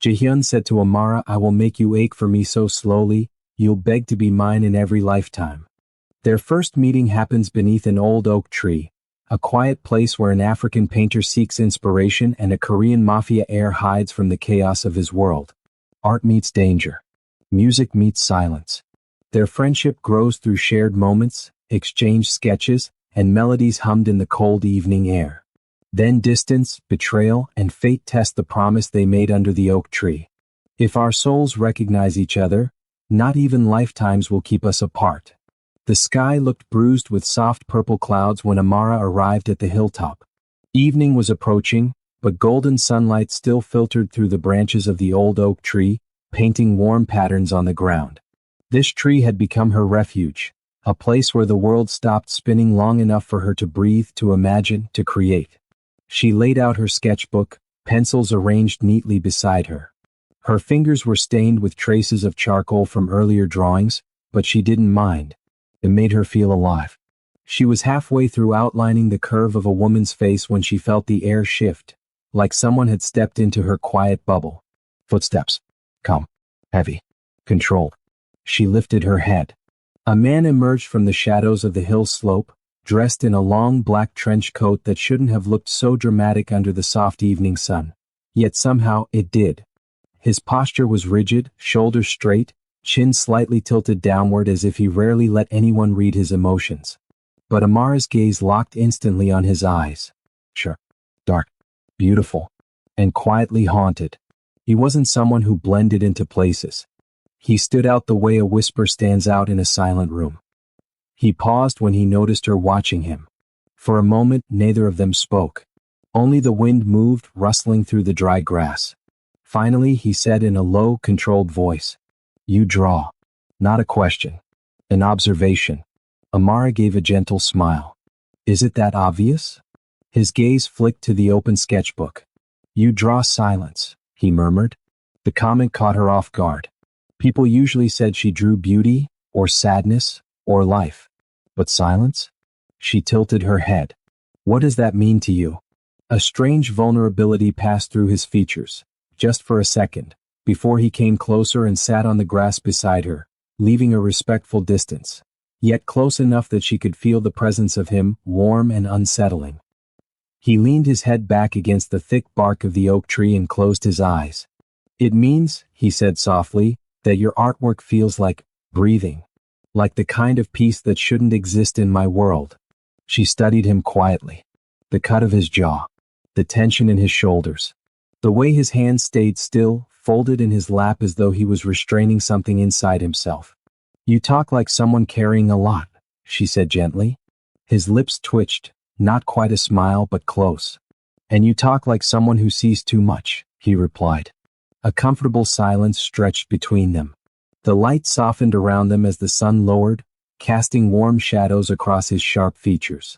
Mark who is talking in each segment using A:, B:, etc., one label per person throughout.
A: Jaehyun said to Amara, I will make you ache for me so slowly, you'll beg to be mine in every lifetime. Their first meeting happens beneath an old oak tree, a quiet place where an African painter seeks inspiration and a Korean mafia heir hides from the chaos of his world. Art meets danger. Music meets silence. Their friendship grows through shared moments, exchanged sketches, and melodies hummed in the cold evening air. Then distance, betrayal, and fate test the promise they made under the oak tree. If our souls recognize each other, not even lifetimes will keep us apart. The sky looked bruised with soft purple clouds when Amara arrived at the hilltop. Evening was approaching, but golden sunlight still filtered through the branches of the old oak tree, painting warm patterns on the ground. This tree had become her refuge, a place where the world stopped spinning long enough for her to breathe, to imagine, to create. She laid out her sketchbook, pencils arranged neatly beside her. Her fingers were stained with traces of charcoal from earlier drawings, but she didn't mind. It made her feel alive. She was halfway through outlining the curve of a woman's face when she felt the air shift, like someone had stepped into her quiet bubble. Footsteps. Calm. Heavy. Controlled. She lifted her head. A man emerged from the shadows of the hill slope, dressed in a long black trench coat that shouldn't have looked so dramatic under the soft evening sun. Yet somehow it did. His posture was rigid, shoulders straight, chin slightly tilted downward as if he rarely let anyone read his emotions. But Amara's gaze locked instantly on his eyes. Sure. Dark. Beautiful. And quietly haunted. He wasn't someone who blended into places. He stood out the way a whisper stands out in a silent room. He paused when he noticed her watching him. For a moment, neither of them spoke. Only the wind moved, rustling through the dry grass. Finally, he said in a low, controlled voice, You draw. Not a question. An observation. Amara gave a gentle smile. Is it that obvious? His gaze flicked to the open sketchbook. You draw silence, he murmured. The comment caught her off guard. People usually said she drew beauty, or sadness, or life. But silence? She tilted her head. What does that mean to you? A strange vulnerability passed through his features, just for a second, before he came closer and sat on the grass beside her, leaving a respectful distance, yet close enough that she could feel the presence of him, warm and unsettling. He leaned his head back against the thick bark of the oak tree and closed his eyes. It means, he said softly, that your artwork feels like breathing, like the kind of peace that shouldn't exist in my world. She studied him quietly. The cut of his jaw, the tension in his shoulders, the way his hands stayed still, folded in his lap as though he was restraining something inside himself. You talk like someone carrying a lot, she said gently. His lips twitched, not quite a smile but close. And you talk like someone who sees too much, he replied. A comfortable silence stretched between them. The light softened around them as the sun lowered, casting warm shadows across his sharp features.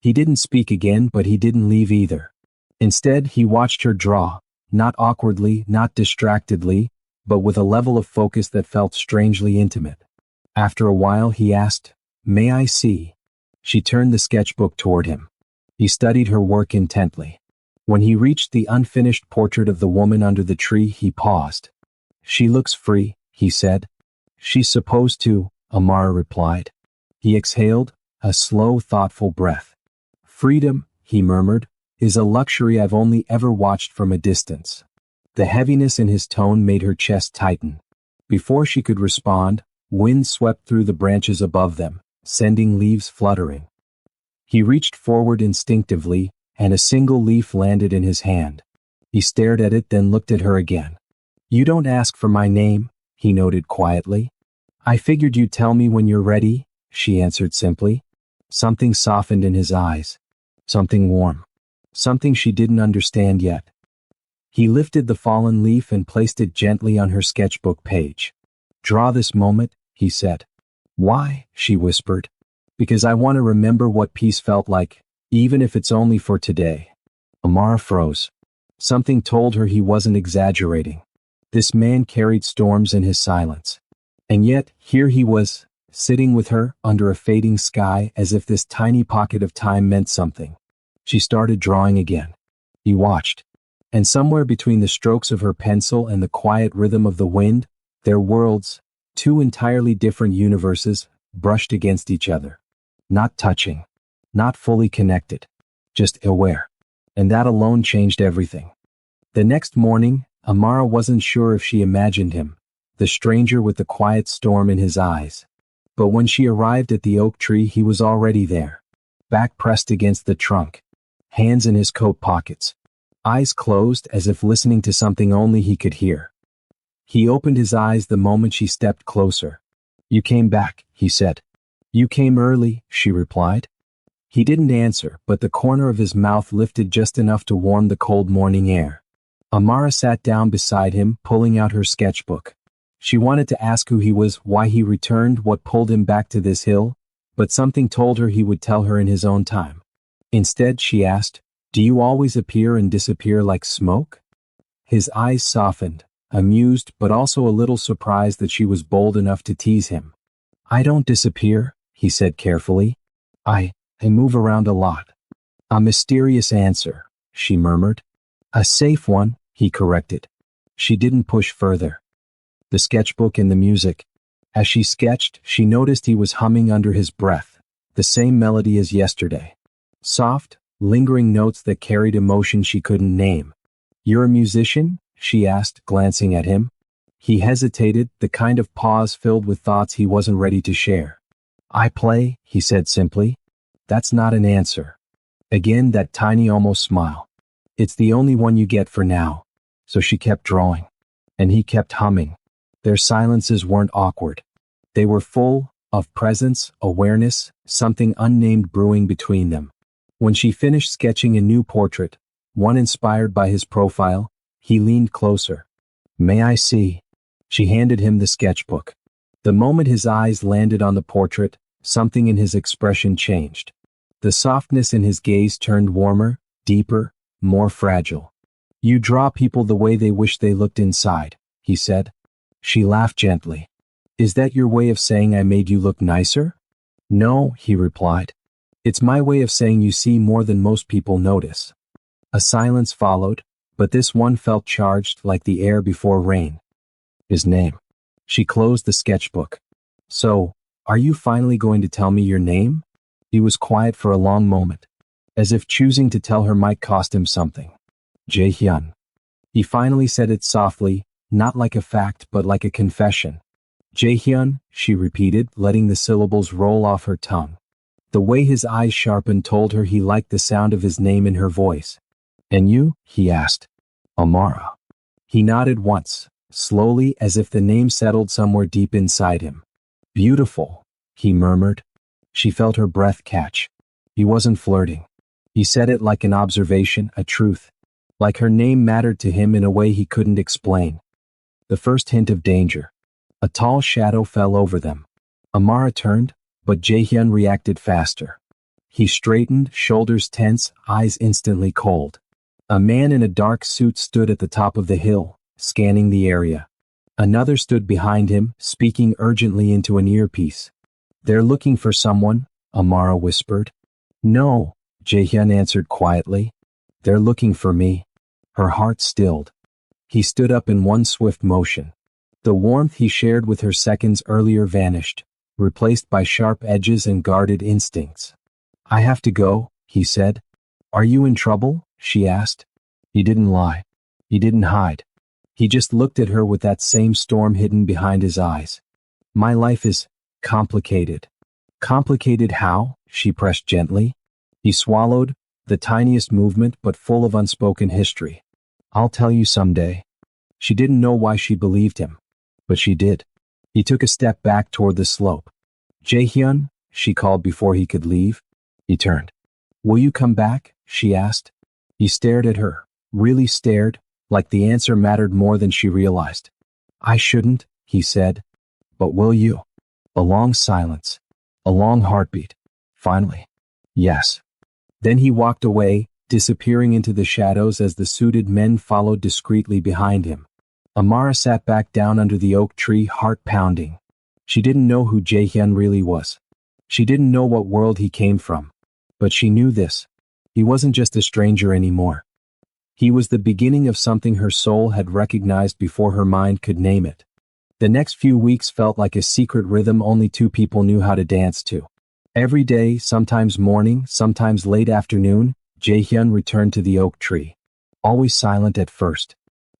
A: He didn't speak again, but he didn't leave either. Instead, he watched her draw, not awkwardly, not distractedly, but with a level of focus that felt strangely intimate. After a while, he asked, May I see? She turned the sketchbook toward him. He studied her work intently. When he reached the unfinished portrait of the woman under the tree, he paused. She looks free, he said. She's supposed to, Amara replied. He exhaled, a slow, thoughtful breath. Freedom, he murmured, is a luxury I've only ever watched from a distance. The heaviness in his tone made her chest tighten. Before she could respond, wind swept through the branches above them, sending leaves fluttering. He reached forward instinctively, and a single leaf landed in his hand. He stared at it, then looked at her again. You don't ask for my name, he noted quietly. I figured you'd tell me when you're ready, she answered simply. Something softened in his eyes. Something warm. Something she didn't understand yet. He lifted the fallen leaf and placed it gently on her sketchbook page. Draw this moment, he said. Why? She whispered. Because I want to remember what peace felt like, even if it's only for today. Amara froze. Something told her he wasn't exaggerating. This man carried storms in his silence. And yet, here he was, sitting with her, under a fading sky, as if this tiny pocket of time meant something. She started drawing again. He watched. And somewhere between the strokes of her pencil and the quiet rhythm of the wind, their worlds, two entirely different universes, brushed against each other. Not touching. Not fully connected. Just aware. And that alone changed everything. The next morning, Amara wasn't sure if she imagined him, the stranger with the quiet storm in his eyes. But when she arrived at the oak tree, he was already there. Back pressed against the trunk. Hands in his coat pockets. Eyes closed as if listening to something only he could hear. He opened his eyes the moment she stepped closer. "You came back," he said. "You came early," she replied. He didn't answer, but the corner of his mouth lifted just enough to warm the cold morning air. Amara sat down beside him, pulling out her sketchbook. She wanted to ask who he was, why he returned, what pulled him back to this hill, but something told her he would tell her in his own time. Instead, she asked, "Do you always appear and disappear like smoke?" His eyes softened, amused but also a little surprised that she was bold enough to tease him. "I don't disappear," he said carefully. I move around a lot." "A mysterious answer," she murmured. "A safe one," he corrected. She didn't push further. The sketchbook and the music. As she sketched, she noticed he was humming under his breath, the same melody as yesterday. Soft, lingering notes that carried emotion she couldn't name. "You're a musician?" she asked, glancing at him. He hesitated, the kind of pause filled with thoughts he wasn't ready to share. "I play," he said simply. "That's not an answer." Again that tiny almost smile. "It's the only one you get for now." So she kept drawing. And he kept humming. Their silences weren't awkward. They were full of presence, awareness, something unnamed brewing between them. When she finished sketching a new portrait, one inspired by his profile, he leaned closer. "May I see?" She handed him the sketchbook. The moment his eyes landed on the portrait, something in his expression changed. The softness in his gaze turned warmer, deeper, more fragile. "You draw people the way they wish they looked inside," he said. She laughed gently. "Is that your way of saying I made you look nicer?" "No," he replied. "It's my way of saying you see more than most people notice." A silence followed, but this one felt charged like the air before rain. His name. She closed the sketchbook. "So, are you finally going to tell me your name?" He was quiet for a long moment, as if choosing to tell her might cost him something. "Jae-hyun." He finally said it softly, not like a fact but like a confession. "Jae-hyun," she repeated, letting the syllables roll off her tongue. The way his eyes sharpened told her he liked the sound of his name in her voice. "And you?" he asked. "Amara." He nodded once, slowly, as if the name settled somewhere deep inside him. "Beautiful," he murmured. She felt her breath catch. He wasn't flirting. He said it like an observation, a truth. Like her name mattered to him in a way he couldn't explain. The first hint of danger. A tall shadow fell over them. Amara turned, but Jae-hyun reacted faster. He straightened, shoulders tense, eyes instantly cold. A man in a dark suit stood at the top of the hill, scanning the area. Another stood behind him, speaking urgently into an earpiece. "They're looking for someone," Amara whispered. "No," Jae-hyun answered quietly. "They're looking for me." Her heart stilled. He stood up in one swift motion. The warmth he shared with her seconds earlier vanished, replaced by sharp edges and guarded instincts. "I have to go," he said. "Are you in trouble?" she asked. He didn't lie. He didn't hide. He just looked at her with that same storm hidden behind his eyes. "My life is complicated." "Complicated how?" she pressed gently. He swallowed, the tiniest movement but full of unspoken history. "I'll tell you someday." She didn't know why she believed him, but she did. He took a step back toward the slope. "Jae-hyun," she called before he could leave. He turned. "Will you come back?" she asked. He stared at her, really stared, like the answer mattered more than she realized. "I shouldn't," he said. "But will you?" A long silence. A long heartbeat. Finally, "Yes." Then he walked away, disappearing into the shadows as the suited men followed discreetly behind him. Amara sat back down under the oak tree, heart pounding. She didn't know who Jae-hyun really was. She didn't know what world he came from. But she knew this. He wasn't just a stranger anymore. He was the beginning of something her soul had recognized before her mind could name it. The next few weeks felt like a secret rhythm only two people knew how to dance to. Every day, sometimes morning, sometimes late afternoon, Jaehyun returned to the oak tree. Always silent at first.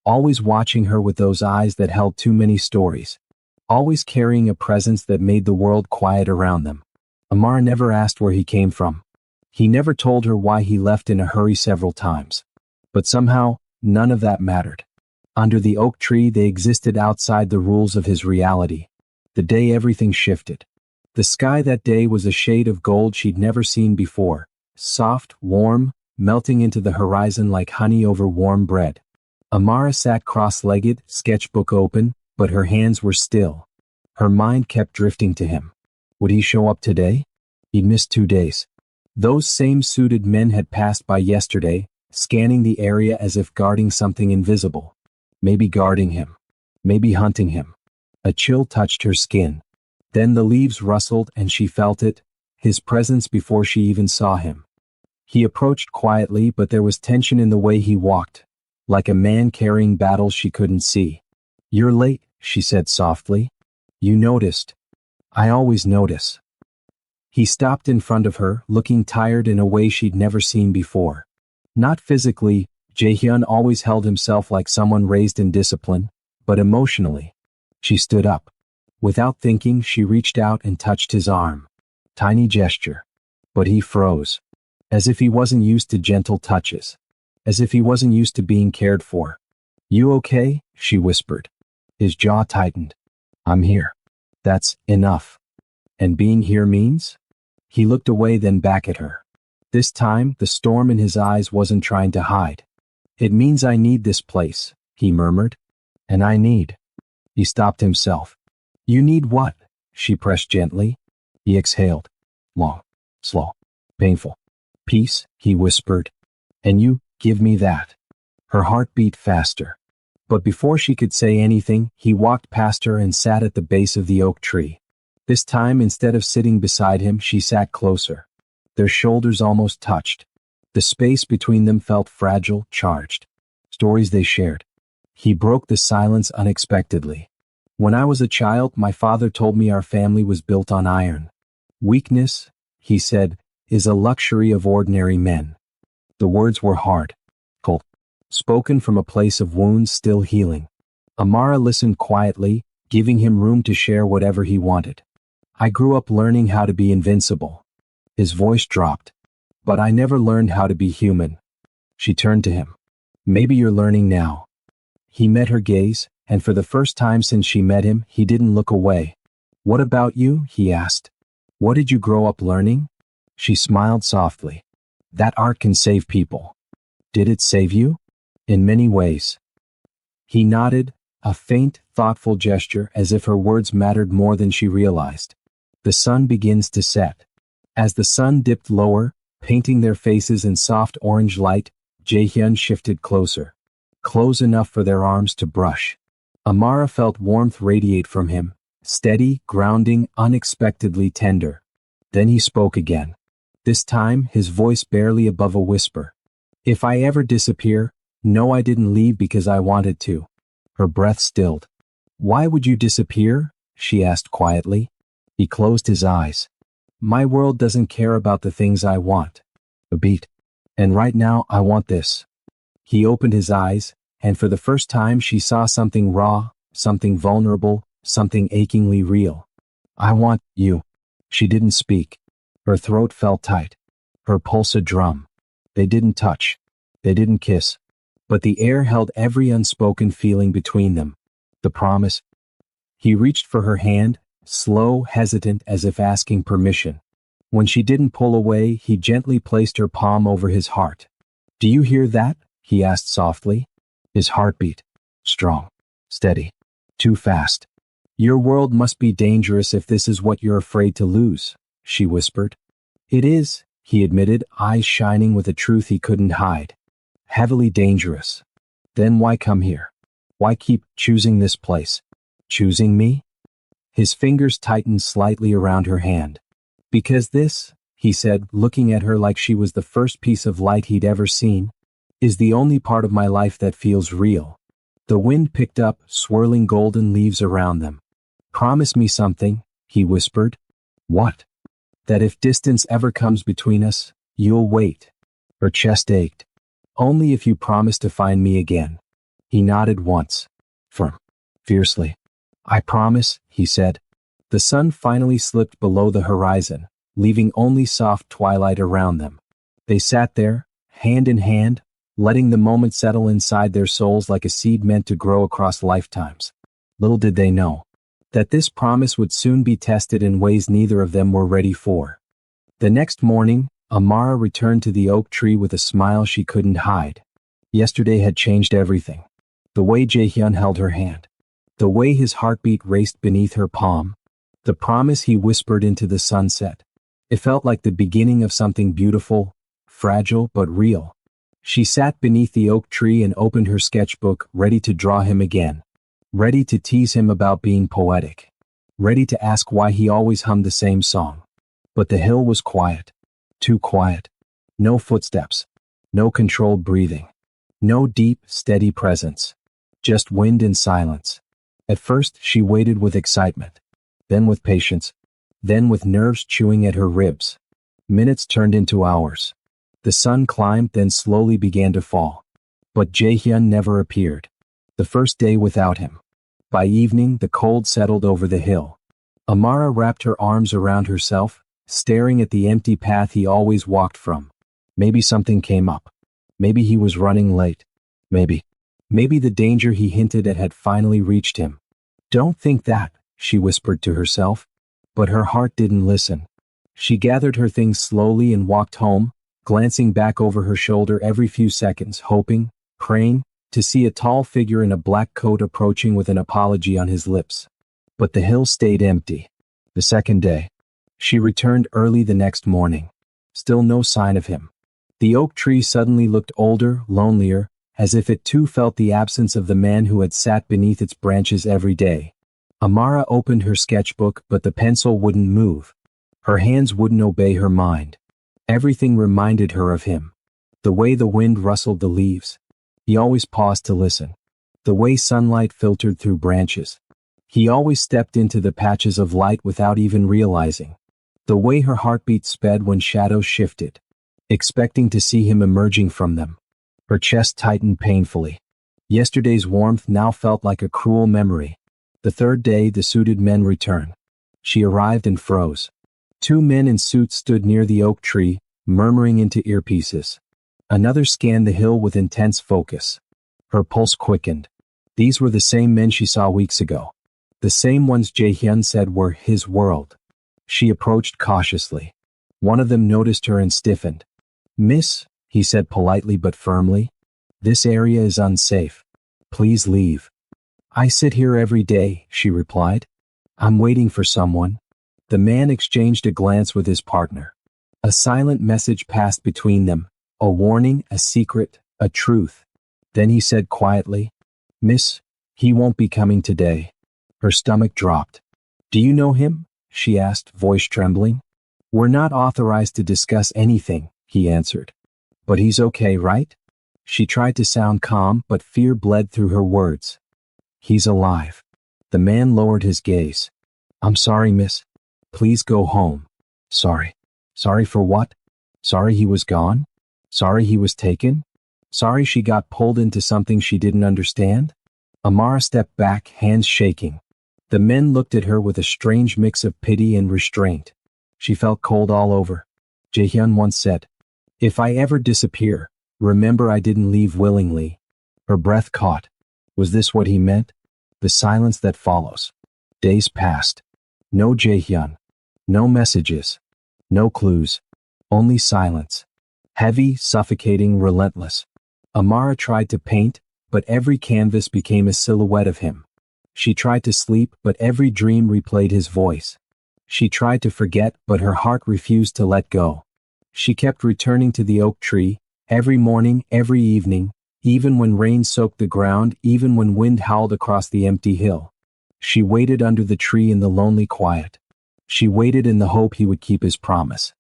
A: Always watching her with those eyes that held too many stories. Always carrying a presence that made the world quiet around them. Amara never asked where he came from. He never told her why he left in a hurry several times. But somehow, none of that mattered. Under the oak tree, they existed outside the rules of his reality. The day everything shifted. The sky that day was a shade of gold she'd never seen before. Soft, warm, melting into the horizon like honey over warm bread. Amara sat cross-legged, sketchbook open, but her hands were still. Her mind kept drifting to him. Would he show up today? He'd missed 2 days. Those same suited men had passed by yesterday, scanning the area as if guarding something invisible. Maybe guarding him. Maybe hunting him. A chill touched her skin. Then the leaves rustled and she felt it, his presence before she even saw him. He approached quietly, but there was tension in the way he walked, like a man carrying battles she couldn't see. "You're late," she said softly. "You noticed." "I always notice." He stopped in front of her, looking tired in a way she'd never seen before. Not physically, Jaehyun always held himself like someone raised in discipline, but emotionally. She stood up. Without thinking, she reached out and touched his arm. Tiny gesture. But he froze. As if he wasn't used to gentle touches. As if he wasn't used to being cared for. "You okay?" she whispered. His jaw tightened. "I'm here. That's enough." "And being here means?" He looked away, then back at her. This time, the storm in his eyes wasn't trying to hide. "It means I need this place," he murmured. "And I need." He stopped himself. "You need what?" she pressed gently. He exhaled. "Long, slow, painful. Peace," he whispered. "And you give me that." Her heart beat faster. But before she could say anything, he walked past her and sat at the base of the oak tree. This time, instead of sitting beside him, she sat closer. Their shoulders almost touched. The space between them felt fragile, charged. Stories they shared. He broke the silence unexpectedly. "When I was a child, my father told me our family was built on iron. Weakness," he said, "is a luxury of ordinary men." The words were hard, cold, spoken from a place of wounds still healing. Amara listened quietly, giving him room to share whatever he wanted. "I grew up learning how to be invincible." His voice dropped. "But I never learned how to be human." She turned to him. "Maybe you're learning now." He met her gaze, and for the first time since she met him, he didn't look away. "What about you?" he asked. "What did you grow up learning?" She smiled softly. "That art can save people." "Did it save you?" "In many ways." He nodded, a faint, thoughtful gesture as if her words mattered more than she realized. The sun begins to set. As the sun dipped lower, painting their faces in soft orange light, Jaehyun shifted closer. Close enough for their arms to brush. Amara felt warmth radiate from him, steady, grounding, unexpectedly tender. Then he spoke again. This time, his voice barely above a whisper. "If I ever disappear, know I didn't leave because I wanted to." Her breath stilled. "Why would you disappear?" she asked quietly. He closed his eyes. "My world doesn't care about the things I want." A beat. "And right now, I want this." He opened his eyes, and for the first time she saw something raw, something vulnerable, something achingly real. "I want you." She didn't speak. Her throat felt tight. Her pulse a drum. They didn't touch. They didn't kiss. But the air held every unspoken feeling between them. The promise. He reached for her hand, slow, hesitant, as if asking permission. When she didn't pull away, he gently placed her palm over his heart. "Do you hear that?" he asked softly. His heartbeat. Strong. Steady. Too fast. "Your world must be dangerous if this is what you're afraid to lose," she whispered. "It is," he admitted, eyes shining with a truth he couldn't hide. "Heavily dangerous." "Then why come here? Why keep choosing this place?" "Choosing me?" His fingers tightened slightly around her hand. "Because this," he said, looking at her like she was the first piece of light he'd ever seen, is the only part of my life that feels real. The wind picked up, swirling golden leaves around them. Promise me something, he whispered. What? That if distance ever comes between us, you'll wait. Her chest ached. Only if you promise to find me again. He nodded once. Fiercely. I promise, he said. The sun finally slipped below the horizon, leaving only soft twilight around them. They sat there, hand in hand, letting the moment settle inside their souls like a seed meant to grow across lifetimes. Little did they know that this promise would soon be tested in ways neither of them were ready for. The next morning, Amara returned to the oak tree with a smile she couldn't hide. Yesterday had changed everything. The way Jaehyun held her hand. The way his heartbeat raced beneath her palm. The promise he whispered into the sunset. It felt like the beginning of something beautiful, fragile but real. She sat beneath the oak tree and opened her sketchbook, ready to draw him again. Ready to tease him about being poetic. Ready to ask why he always hummed the same song. But the hill was quiet. Too quiet. No footsteps. No controlled breathing. No deep, steady presence. Just wind and silence. At first, she waited with excitement. Then with patience. Then with nerves chewing at her ribs. Minutes turned into hours. The sun climbed, then slowly began to fall. But Jaehyun never appeared. The first day without him. By evening, the cold settled over the hill. Amara wrapped her arms around herself, staring at the empty path he always walked from. Maybe something came up. Maybe he was running late. Maybe the danger he hinted at had finally reached him. Don't think that, she whispered to herself. But her heart didn't listen. She gathered her things slowly and walked home, glancing back over her shoulder every few seconds, hoping, praying, to see a tall figure in a black coat approaching with an apology on his lips. But the hill stayed empty. The second day. She returned early the next morning. Still no sign of him. The oak tree suddenly looked older, lonelier, as if it too felt the absence of the man who had sat beneath its branches every day. Amara opened her sketchbook, but the pencil wouldn't move. Her hands wouldn't obey her mind. Everything reminded her of him. The way the wind rustled the leaves. He always paused to listen. The way sunlight filtered through branches. He always stepped into the patches of light without even realizing. The way her heartbeat sped when shadows shifted, expecting to see him emerging from them. Her chest tightened painfully. Yesterday's warmth now felt like a cruel memory. The third day, the suited men returned. She arrived and froze. Two men in suits stood near the oak tree, murmuring into earpieces. Another scanned the hill with intense focus. Her pulse quickened. These were the same men she saw weeks ago. The same ones Jaehyun said were his world. She approached cautiously. One of them noticed her and stiffened. "Miss," he said politely but firmly, "this area is unsafe. Please leave." "I sit here every day," she replied. "I'm waiting for someone." The man exchanged a glance with his partner. A silent message passed between them, a warning, a secret, a truth. Then he said quietly, "Miss, he won't be coming today." Her stomach dropped. "Do you know him?" she asked, voice trembling. "We're not authorized to discuss anything," he answered. "But he's okay, right?" She tried to sound calm, but fear bled through her words. "He's alive." The man lowered his gaze. "I'm sorry, miss. Please go home." "Sorry. Sorry for what? Sorry he was gone? Sorry he was taken? Sorry she got pulled into something she didn't understand?" Amara stepped back, hands shaking. The men looked at her with a strange mix of pity and restraint. She felt cold all over. Jaehyun once said, "If I ever disappear, remember I didn't leave willingly." Her breath caught. Was this what he meant? The silence that follows. Days passed. No Jaehyun. No messages. No clues. Only silence. Heavy, suffocating, relentless. Amara tried to paint, but every canvas became a silhouette of him. She tried to sleep, but every dream replayed his voice. She tried to forget, but her heart refused to let go. She kept returning to the oak tree, every morning, every evening, even when rain soaked the ground, even when wind howled across the empty hill. She waited under the tree in the lonely quiet. She waited in the hope he would keep his promise.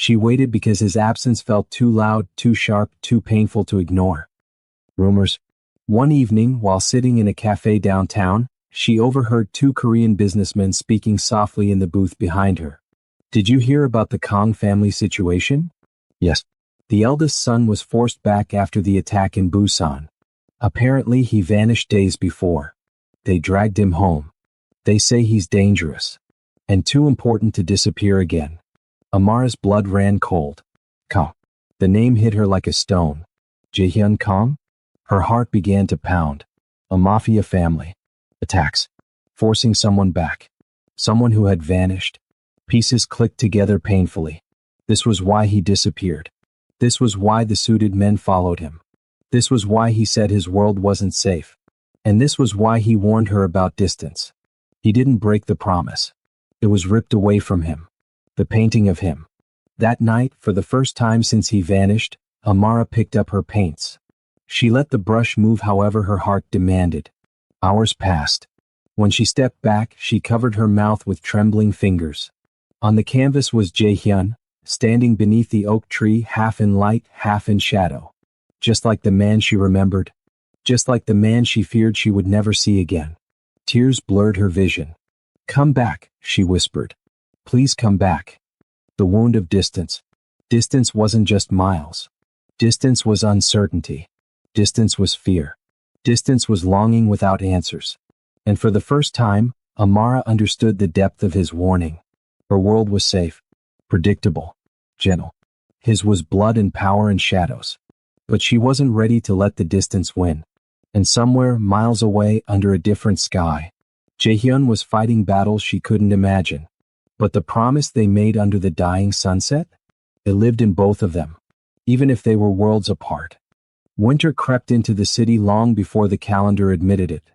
A: She waited because his absence felt too loud, too sharp, too painful to ignore. Rumors. One evening, while sitting in a cafe downtown, she overheard two Korean businessmen speaking softly in the booth behind her. Did you hear about the Kang family situation? Yes. The eldest son was forced back after the attack in Busan. Apparently he vanished days before. They dragged him home. They say he's dangerous and too important to disappear again. Amara's blood ran cold. Kang. The name hit her like a stone. Jaehyun Kang? Her heart began to pound. A mafia family. Attacks. Forcing someone back. Someone who had vanished. Pieces clicked together painfully. This was why he disappeared. This was why the suited men followed him. This was why he said his world wasn't safe. And this was why he warned her about distance. He didn't break the promise. It was ripped away from him. The painting of him. That night, for the first time since he vanished, Amara picked up her paints. She let the brush move however her heart demanded. Hours passed. When she stepped back, she covered her mouth with trembling fingers. On the canvas was Jaehyun, standing beneath the oak tree, half in light, half in shadow. Just like the man she remembered. Just like the man she feared she would never see again. Tears blurred her vision. Come back, she whispered. Please come back. The wound of distance. Distance wasn't just miles. Distance was uncertainty. Distance was fear. Distance was longing without answers. And for the first time, Amara understood the depth of his warning. Her world was safe, predictable, gentle. His was blood and power and shadows. But she wasn't ready to let the distance win. And somewhere, miles away, under a different sky, Jaehyun was fighting battles she couldn't imagine. But the promise they made under the dying sunset? It lived in both of them, even if they were worlds apart. Winter crept into the city long before the calendar admitted it.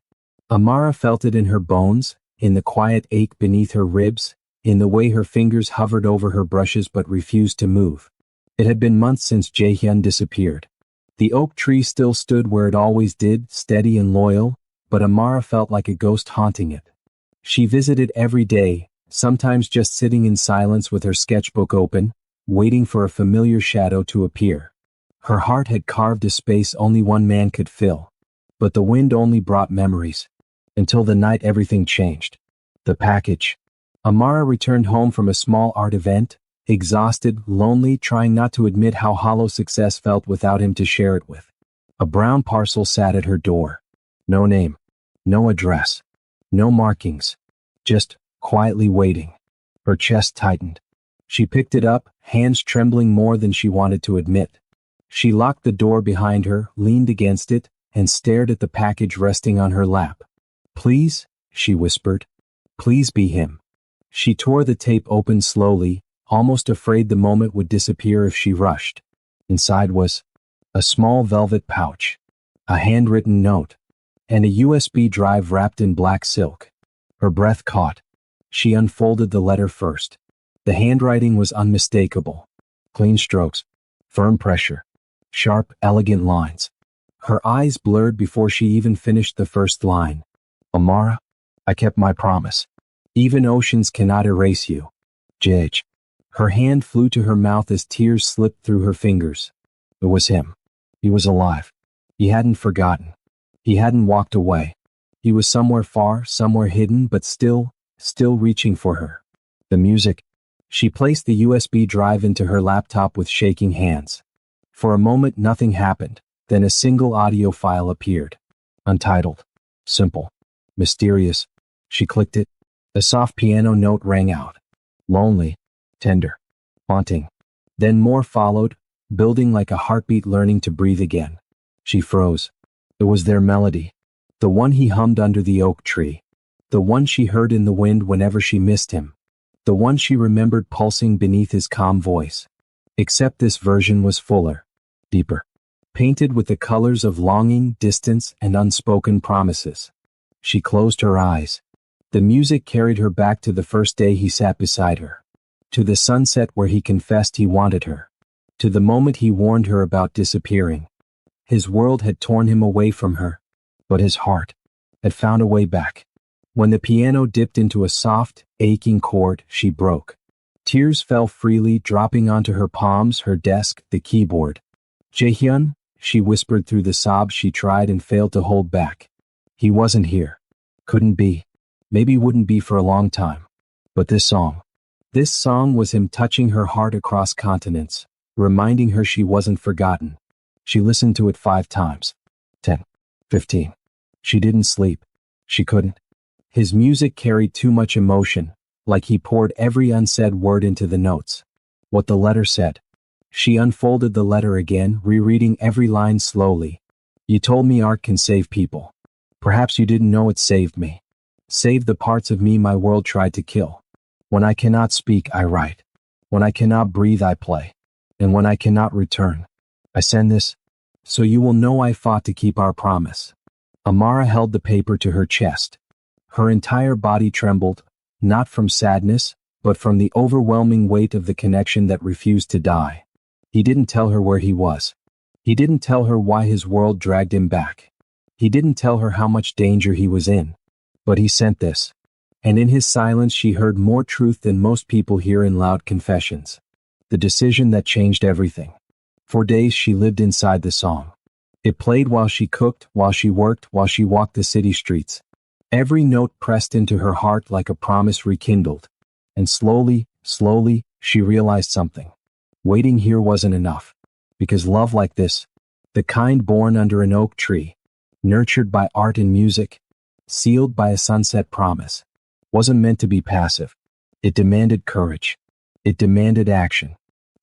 A: Amara felt it in her bones, in the quiet ache beneath her ribs, in the way her fingers hovered over her brushes but refused to move. It had been months since Jaehyun disappeared. The oak tree still stood where it always did, steady and loyal, but Amara felt like a ghost haunting it. She visited every day, sometimes just sitting in silence with her sketchbook open, waiting for a familiar shadow to appear. Her heart had carved a space only one man could fill. But the wind only brought memories. Until the night everything changed. The package. Amara returned home from a small art event, exhausted, lonely, trying not to admit how hollow success felt without him to share it with. A brown parcel sat at her door. No name. No address. No markings. Just quietly waiting. Her chest tightened. She picked it up, hands trembling more than she wanted to admit. She locked the door behind her, leaned against it, and stared at the package resting on her lap. Please, she whispered. Please be him. She tore the tape open slowly, almost afraid the moment would disappear if she rushed. Inside was a small velvet pouch, a handwritten note, and a USB drive wrapped in black silk. Her breath caught. She unfolded the letter first. The handwriting was unmistakable. Clean strokes, firm pressure, sharp, elegant lines. Her eyes blurred before she even finished the first line. Amara, I kept my promise. Even oceans cannot erase you. J.H. Her hand flew to her mouth as tears slipped through her fingers. It was him. He was alive. He hadn't forgotten. He hadn't walked away. He was somewhere far, somewhere hidden, but still reaching for her. The music. She placed the USB drive into her laptop with shaking hands. For a moment nothing happened, then a single audio file appeared. Untitled. Simple. Mysterious. She clicked it. A soft piano note rang out. Lonely. Tender. Haunting. Then more followed, building like a heartbeat learning to breathe again. She froze. It was their melody. The one he hummed under the oak tree. The one she heard in the wind whenever she missed him. The one she remembered pulsing beneath his calm voice. Except this version was fuller. Deeper. Painted with the colors of longing, distance, and unspoken promises. She closed her eyes. The music carried her back to the first day he sat beside her. To the sunset where he confessed he wanted her. To the moment he warned her about disappearing. His world had torn him away from her, but his heart had found a way back. When the piano dipped into a soft, aching chord, she broke. Tears fell freely, dropping onto her palms, her desk, the keyboard. Jaehyun, she whispered through the sobs she tried and failed to hold back. He wasn't here. Couldn't be. Maybe wouldn't be for a long time. But this song was him touching her heart across continents, reminding her she wasn't forgotten. She listened to it 5 times. 10. 15. She didn't sleep. She couldn't. His music carried too much emotion, like he poured every unsaid word into the notes. What the letter said. She unfolded the letter again, rereading every line slowly. You told me art can save people. Perhaps you didn't know it saved me. Saved the parts of me my world tried to kill. When I cannot speak, I write. When I cannot breathe, I play. And when I cannot return, I send this, so you will know I fought to keep our promise. Amara held the paper to her chest. Her entire body trembled, not from sadness, but from the overwhelming weight of the connection that refused to die. He didn't tell her where he was. He didn't tell her why his world dragged him back. He didn't tell her how much danger he was in. But he sent this. And in his silence she heard more truth than most people hear in loud confessions. The decision that changed everything. For days she lived inside the song. It played while she cooked, while she worked, while she walked the city streets. Every note pressed into her heart like a promise rekindled. And slowly, she realized something. Waiting here wasn't enough. Because love like this, the kind born under an oak tree, nurtured by art and music, sealed by a sunset promise, wasn't meant to be passive. It demanded courage. It demanded action.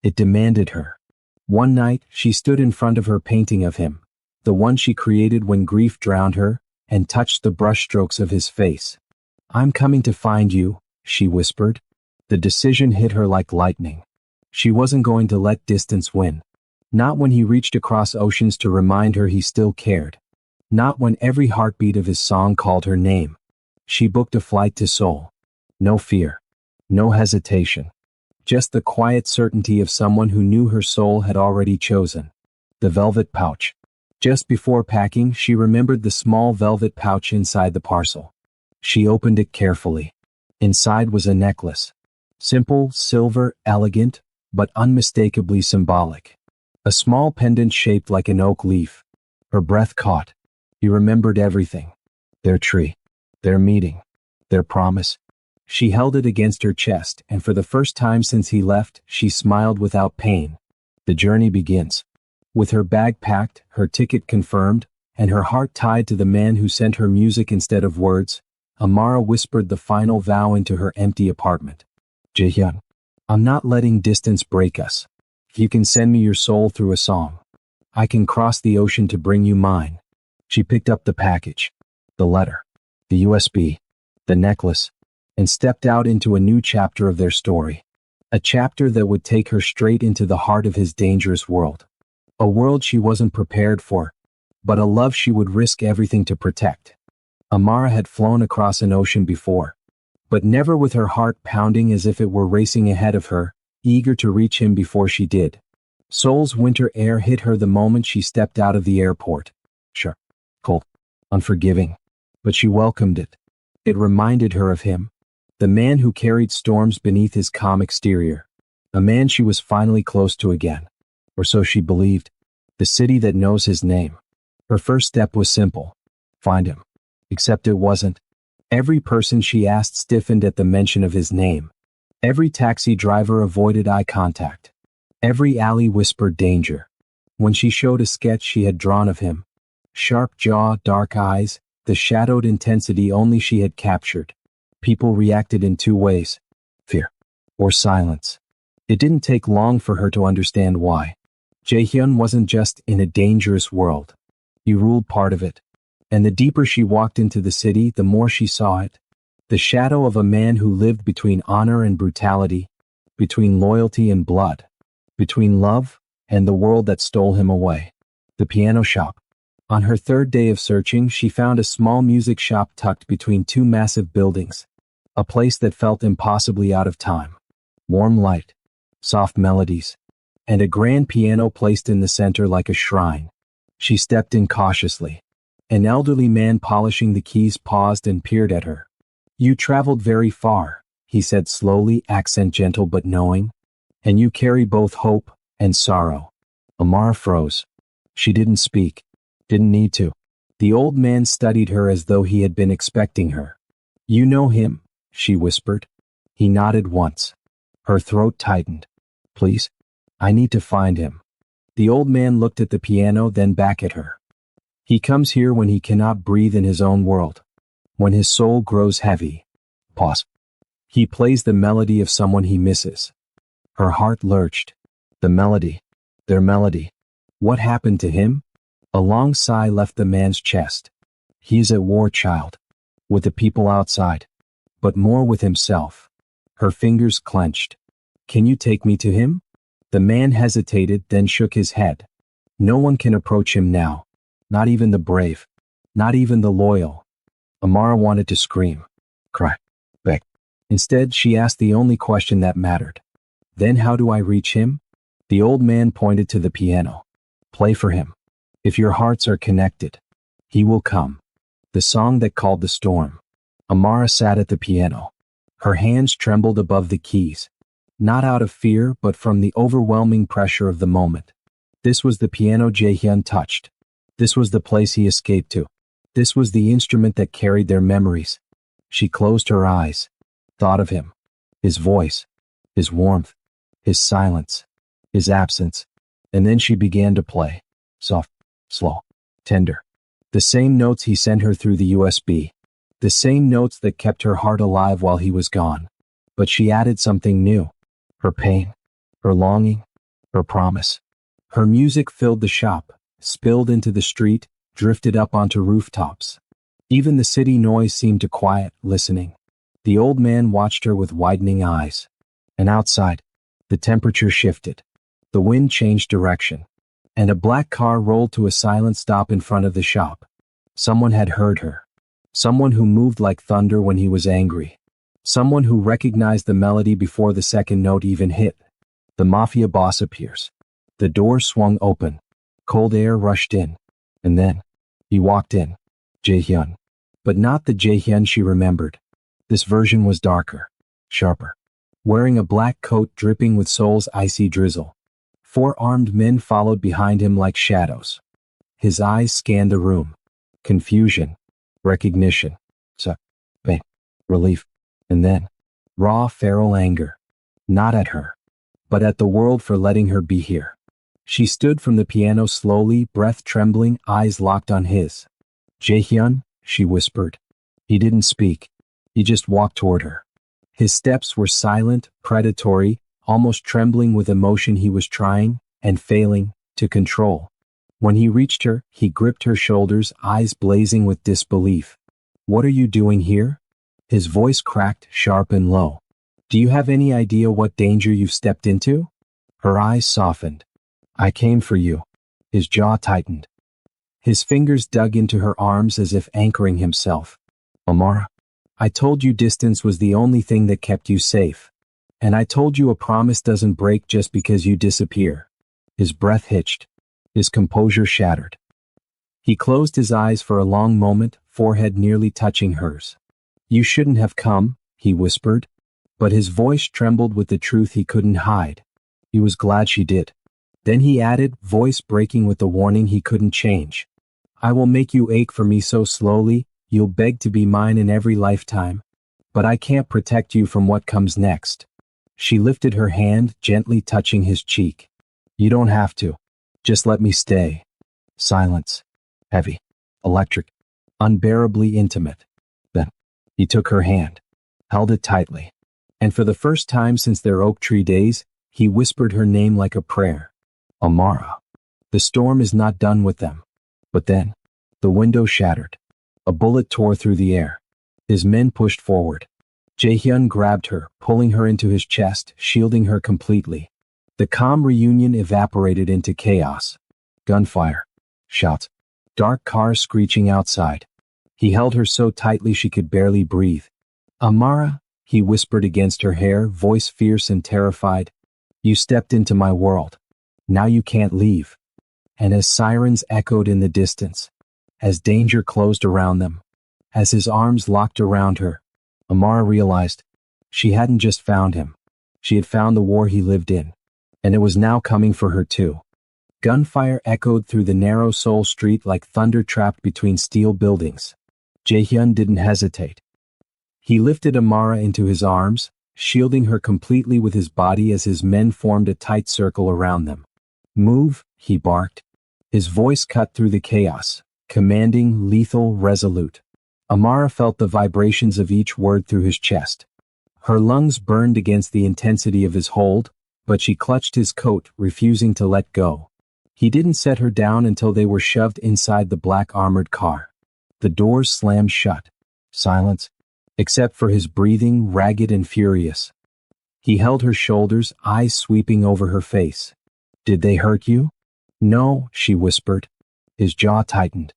A: It demanded her. One night, she stood in front of her painting of him, the one she created when grief drowned her, and touched the brushstrokes of his face. I'm coming to find you, she whispered. The decision hit her like lightning. She wasn't going to let distance win. Not when he reached across oceans to remind her he still cared. Not when every heartbeat of his song called her name. She booked a flight to Seoul. No fear. No hesitation. Just the quiet certainty of someone who knew her soul had already chosen. The velvet pouch. Just before packing, she remembered the small velvet pouch inside the parcel. She opened it carefully. Inside was a necklace. Simple, silver, elegant, but unmistakably symbolic. A small pendant shaped like an oak leaf. Her breath caught. He remembered everything. Their tree. Their meeting. Their promise. She held it against her chest, and for the first time since he left, she smiled without pain. The journey begins. With her bag packed, her ticket confirmed, and her heart tied to the man who sent her music instead of words, Amara whispered the final vow into her empty apartment. Jaehyun, I'm not letting distance break us. If you can send me your soul through a song, I can cross the ocean to bring you mine. She picked up the package, the letter, the USB, the necklace, and stepped out into a new chapter of their story. A chapter that would take her straight into the heart of his dangerous world. A world she wasn't prepared for, but a love she would risk everything to protect. Amara had flown across an ocean before, but never with her heart pounding as if it were racing ahead of her, eager to reach him before she did. Seoul's winter air hit her the moment she stepped out of the airport. Sure, cold, unforgiving, but she welcomed it. It reminded her of him, the man who carried storms beneath his calm exterior, a man she was finally close to again, or so she believed, the city that knows his name. Her first step was simple, find him. Except it wasn't. Every person she asked stiffened at the mention of his name. Every taxi driver avoided eye contact. Every alley whispered danger. When she showed a sketch she had drawn of him, sharp jaw, dark eyes, the shadowed intensity only she had captured, people reacted in 2 ways, fear or silence. It didn't take long for her to understand why. Jaehyun wasn't just in a dangerous world. He ruled part of it. And the deeper she walked into the city, the more she saw it. The shadow of a man who lived between honor and brutality, between loyalty and blood, between love and the world that stole him away. The piano shop. On her 3rd day of searching, she found a small music shop tucked between 2 massive buildings. A place that felt impossibly out of time. Warm light, soft melodies, and a grand piano placed in the center like a shrine. She stepped in cautiously. An elderly man polishing the keys paused and peered at her. You traveled very far, he said slowly, accent gentle but knowing. And you carry both hope and sorrow. Amara froze. She didn't speak. Didn't need to. The old man studied her as though he had been expecting her. You know him, she whispered. He nodded once. Her throat tightened. Please? I need to find him. The old man looked at the piano, then back at her. He comes here when he cannot breathe in his own world. When his soul grows heavy. Pause. He plays the melody of someone he misses. Her heart lurched. The melody. Their melody. What happened to him? A long sigh left the man's chest. He's at war, child. With the people outside. But more with himself. Her fingers clenched. Can you take me to him? The man hesitated, then shook his head. No one can approach him now. Not even the brave. Not even the loyal. Amara wanted to scream. Cry. Beg. Instead, she asked the only question that mattered. Then how do I reach him? The old man pointed to the piano. Play for him. If your hearts are connected, he will come. The song that called the storm. Amara sat at the piano. Her hands trembled above the keys. Not out of fear, but from the overwhelming pressure of the moment. This was the piano Jaehyun touched. This was the place he escaped to. This was the instrument that carried their memories. She closed her eyes. Thought of him. His voice. His warmth. His silence. His absence. And then she began to play. Soft. Slow. Tender. The same notes he sent her through the USB. The same notes that kept her heart alive while he was gone. But she added something new. Her pain. Her longing. Her promise. Her music filled the shop, spilled into the street, drifted up onto rooftops. Even the city noise seemed to quiet, listening. The old man watched her with widening eyes. And outside, the temperature shifted. The wind changed direction. And a black car rolled to a silent stop in front of the shop. Someone had heard her. Someone who moved like thunder when he was angry. Someone who recognized the melody before the second note even hit. The mafia boss appears. The door swung open. Cold air rushed in. And then, he walked in. Jaehyun. But not the Jaehyun she remembered. This version was darker. Sharper. Wearing a black coat dripping with Seoul's icy drizzle. 4 armed men followed behind him like shadows. His eyes scanned the room. Confusion. Recognition. Pain. Relief. And then, raw feral anger. Not at her. But at the world for letting her be here. She stood from the piano slowly, breath trembling, eyes locked on his. Jaehyun, she whispered. He didn't speak. He just walked toward her. His steps were silent, predatory, almost trembling with emotion he was trying, and failing, to control. When he reached her, he gripped her shoulders, eyes blazing with disbelief. What are you doing here? His voice cracked, sharp and low. Do you have any idea what danger you've stepped into? Her eyes softened. I came for you. His jaw tightened. His fingers dug into her arms as if anchoring himself. Amara, I told you distance was the only thing that kept you safe. And I told you a promise doesn't break just because you disappear. His breath hitched. His composure shattered. He closed his eyes for a long moment, forehead nearly touching hers. You shouldn't have come, he whispered. But his voice trembled with the truth he couldn't hide. He was glad she did. Then he added, voice breaking with the warning he couldn't change. I will make you ache for me so slowly, you'll beg to be mine in every lifetime. But I can't protect you from what comes next. She lifted her hand, gently touching his cheek. You don't have to. Just let me stay. Silence. Heavy. Electric. Unbearably intimate. Then, he took her hand. Held it tightly. And for the first time since their oak tree days, he whispered her name like a prayer. Amara. The storm is not done with them. But then, the window shattered. A bullet tore through the air. His men pushed forward. Jaehyun grabbed her, pulling her into his chest, shielding her completely. The calm reunion evaporated into chaos. Gunfire. Shouts. Dark cars screeching outside. He held her so tightly she could barely breathe. Amara, he whispered against her hair, voice fierce and terrified. You stepped into my world. Now you can't leave. And as sirens echoed in the distance, as danger closed around them, as his arms locked around her, Amara realized She hadn't just found him. She had found the war he lived in. And it was now coming for her too. Gunfire echoed through the narrow Seoul street like thunder trapped between steel buildings. Jae-hyun didn't hesitate. He lifted Amara into his arms, shielding her completely with his body as his men formed a tight circle around them. "Move," he barked. His voice cut through the chaos, commanding, lethal, resolute. Amara felt the vibrations of each word through his chest. Her lungs burned against the intensity of his hold, but she clutched his coat, refusing to let go. He didn't set her down until they were shoved inside the black armored car. The doors slammed shut. Silence, except for his breathing, ragged and furious. He held her shoulders, eyes sweeping over her face. "Did they hurt you?" "No," she whispered. His jaw tightened.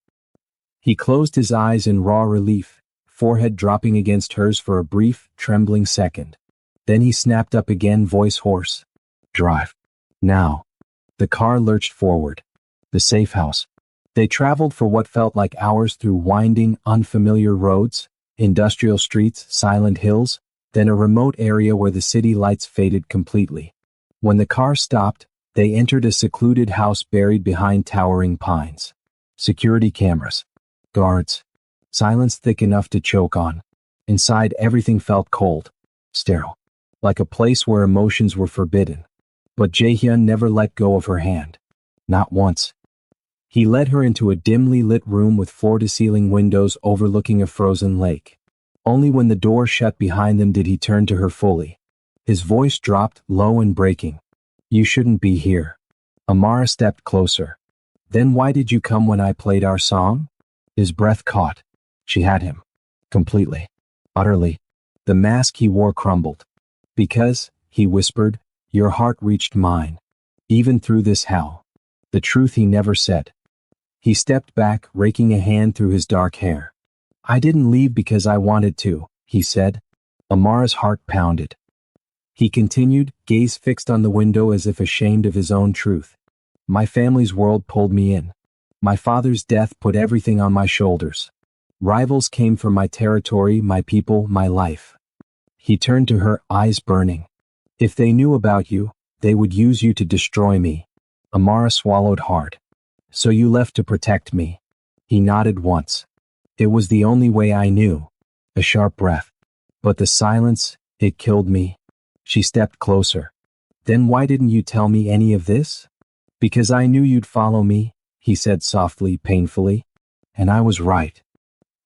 A: He closed his eyes in raw relief, forehead dropping against hers for a brief, trembling second. Then he snapped up again, voice hoarse. "Drive. Now." The car lurched forward. The safe house. They traveled for what felt like hours through winding, unfamiliar roads, industrial streets, silent hills, then a remote area where the city lights faded completely. When the car stopped, they entered a secluded house buried behind towering pines. Security cameras. Guards. Silence thick enough to choke on. Inside, everything felt cold. Sterile. Like a place where emotions were forbidden. But Jae-hyun never let go of her hand. Not once. He led her into a dimly lit room with floor-to-ceiling windows overlooking a frozen lake. Only when the door shut behind them did he turn to her fully. His voice dropped, low and breaking. "You shouldn't be here." Amara stepped closer. "Then why did you come when I played our song?" His breath caught. She had him. Completely. Utterly. The mask he wore crumbled. "Because," he whispered, "your heart reached mine. Even through this hell." The truth he never said. He stepped back, raking a hand through his dark hair. "I didn't leave because I wanted to," he said. Amara's heart pounded. He continued, gaze fixed on the window as if ashamed of his own truth. "My family's world pulled me in. My father's death put everything on my shoulders. Rivals came for my territory, my people, my life." He turned to her, eyes burning. "If they knew about you, they would use you to destroy me." Amara swallowed hard. "So you left to protect me." He nodded once. "It was the only way I knew." A sharp breath. "But the silence, it killed me." She stepped closer. "Then why didn't you tell me any of this?" "Because I knew you'd follow me," he said softly, painfully. "And I was right."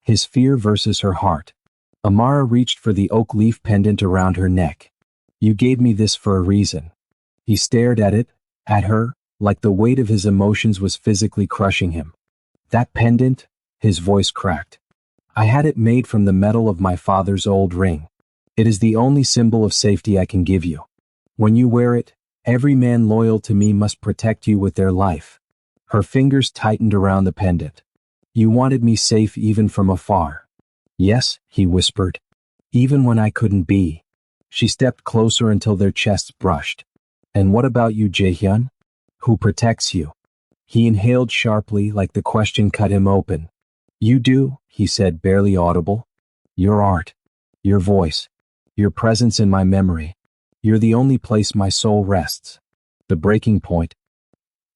A: His fear versus her heart. Amara reached for the oak leaf pendant around her neck. "You gave me this for a reason." He stared at it, at her, like the weight of his emotions was physically crushing him. "That pendant," his voice cracked. "I had it made from the metal of my father's old ring. It is the only symbol of safety I can give you. When you wear it, every man loyal to me must protect you with their life." Her fingers tightened around the pendant. "You wanted me safe even from afar." "Yes," he whispered. "Even when I couldn't be." She stepped closer until their chests brushed. "And what about you, Jae-hyun? Who protects you?" He inhaled sharply, like the question cut him open. "You do," he said, barely audible. "Your art. Your voice. Your presence in my memory. You're the only place my soul rests." The breaking point.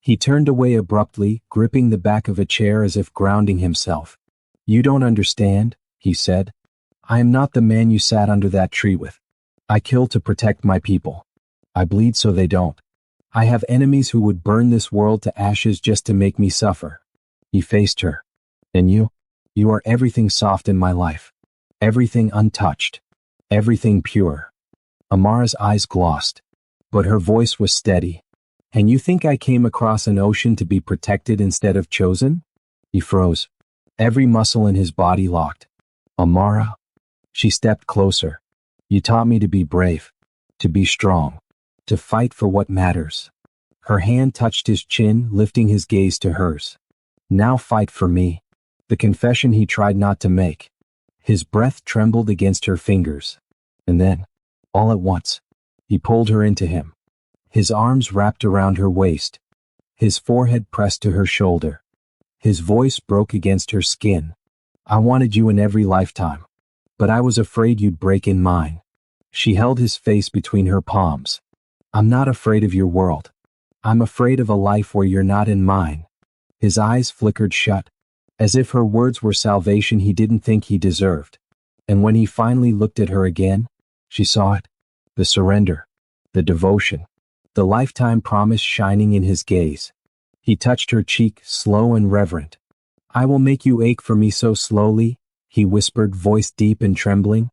A: He turned away abruptly, gripping the back of a chair as if grounding himself. "You don't understand," he said. "I am not the man you sat under that tree with. I kill to protect my people. I bleed so they don't. I have enemies who would burn this world to ashes just to make me suffer." He faced her. "And you are everything soft in my life. Everything untouched. Everything pure." Amara's eyes glossed, but her voice was steady. "And you think I came across an ocean to be protected instead of chosen?" He froze. Every muscle in his body locked. "Amara." She stepped closer. "You taught me to be brave, to be strong, to fight for what matters." Her hand touched his chin, lifting his gaze to hers. "Now fight for me." The confession he tried not to make. His breath trembled against her fingers. And then, all at once, he pulled her into him. His arms wrapped around her waist. His forehead pressed to her shoulder. His voice broke against her skin. "I wanted you in every lifetime. But I was afraid you'd break in mine." She held his face between her palms. I'm not afraid of your world. I'm afraid of a life where you're not in mine. His eyes flickered shut, as if her words were salvation he didn't think he deserved. And when he finally looked at her again, she saw it. The surrender, the devotion, the lifetime promise shining in his gaze. He touched her cheek, slow and reverent. I will make you ache for me so slowly, he whispered, voice deep and trembling.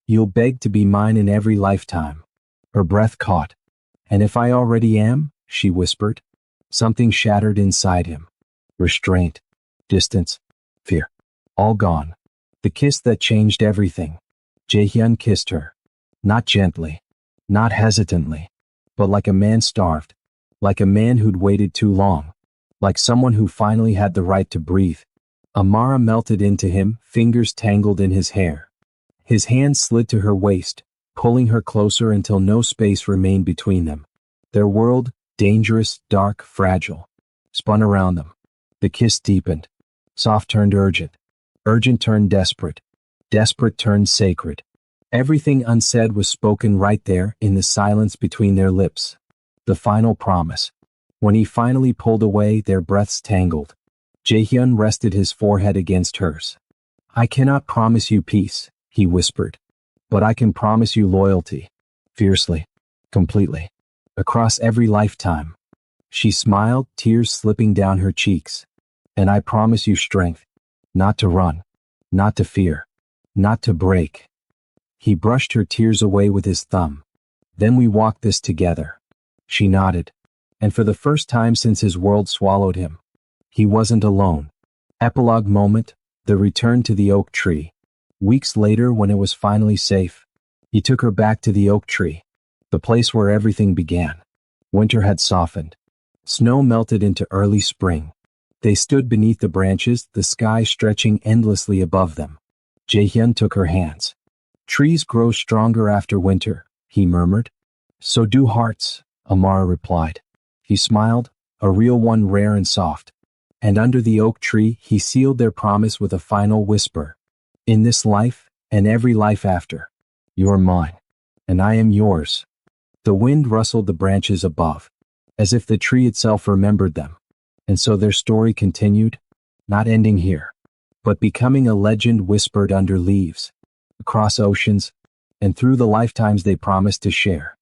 A: You'll beg to be mine in every lifetime. Her breath caught. And if I already am, she whispered. Something shattered inside him. Restraint, distance, fear. All gone. The kiss that changed everything. Jaehyun kissed her. Not gently, not hesitantly, but like a man starved, like a man who'd waited too long, like someone who finally had the right to breathe. Amara melted into him, fingers tangled in his hair. His hand slid to her waist, pulling her closer until no space remained between them. Their world, dangerous, dark, fragile, spun around them. The kiss deepened. Soft turned urgent. Urgent turned desperate. Desperate turned sacred. Everything unsaid was spoken right there in the silence between their lips. The final promise. When he finally pulled away, their breaths tangled. Jaehyun rested his forehead against hers. I cannot promise you peace, he whispered. But I can promise you loyalty. Fiercely. Completely. Across every lifetime. She smiled, tears slipping down her cheeks. And I promise you strength. Not to run. Not to fear. Not to break. He brushed her tears away with his thumb. Then we walk this together. She nodded. And for the first time since his world swallowed him, he wasn't alone. Epilogue moment, the return to the oak tree. Weeks later, when it was finally safe, he took her back to the oak tree, the place where everything began. Winter had softened. Snow melted into early spring. They stood beneath the branches, the sky stretching endlessly above them. Jaehyun took her hands. Trees grow stronger after winter, he murmured. So do hearts, Amara replied. He smiled, a real one, rare and soft. And under the oak tree, he sealed their promise with a final whisper. In this life, and every life after, you're mine, and I am yours. The wind rustled the branches above, as if the tree itself remembered them. And so their story continued, not ending here, but becoming a legend whispered under leaves, across oceans, and through the lifetimes they promised to share.